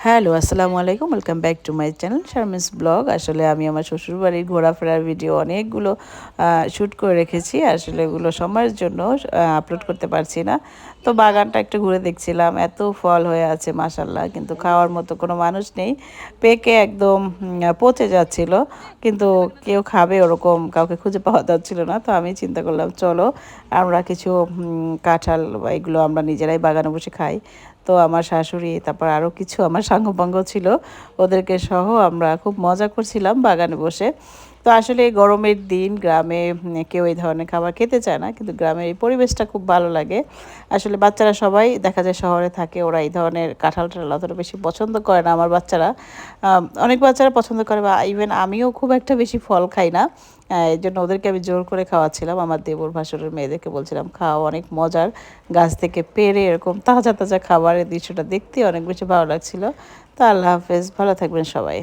Hello, আসসালামু আলাইকুম। Welcome back to my channel Sharmin's blog. আসলে আমি আমার শ্বশুরবাড়ির ঘোরাফেরার ভিডিও অনেকগুলো শ্যুট করে রেখেছি। আসলে এগুলো সময়ের জন্য আপলোড করতে পারছি না। তো বাগানটা একটু ঘুরে দেখছিলাম। এত ফল হয়ে আছে মাশাআল্লাহ, কিন্তু খাওয়ার মতো কোনো মানুষ নেই। পেকে একদম পচে যাচ্ছিল, কিন্তু কেউ খাবে ওরকম কাউকে খুঁজে পাওয়া যাচ্ছিল না। তো আমি চিন্তা করলাম চলো আমরা কিছু কাঁঠাল বা এগুলো আমরা নিজেরাই বাগানে বসে খাই। তো আমার শাশুড়ি, তারপর আরও কিছু আমার সাঙ্গপাঙ্গ ছিল, ওদেরকে সহ আমরা খুব মজা করছিলাম বাগানে বসে। তো আসলে এই গরমের দিন গ্রামে কেউ এই ধরনের খাবার খেতে চায় না, কিন্তু গ্রামের এই পরিবেশটা খুব ভালো লাগে। আসলে বাচ্চারা সবাই দেখা যায় শহরে থাকে, ওরা এই ধরনের কাঁঠাল টাঠাল অতটা বেশি পছন্দ করে না। আমার বাচ্চারা অনেক বাচ্চারা পছন্দ করে, বা ইভেন আমিও খুব একটা বেশি ফল খাই না। এই জন্য ওদেরকে আমি জোর করে খাওয়াচ্ছিলাম। আমার দেবর ভাসুরের মেয়েদেরকে বলছিলাম খাও, অনেক মজার, গাছ থেকে পেড়ে এরকম তাজা তাজা খাবারের দৃশ্যটা দেখতে অনেক বেশি ভালো লাগছিল। তো আল্লাহ হাফেজ, ভালো থাকবেন সবাই।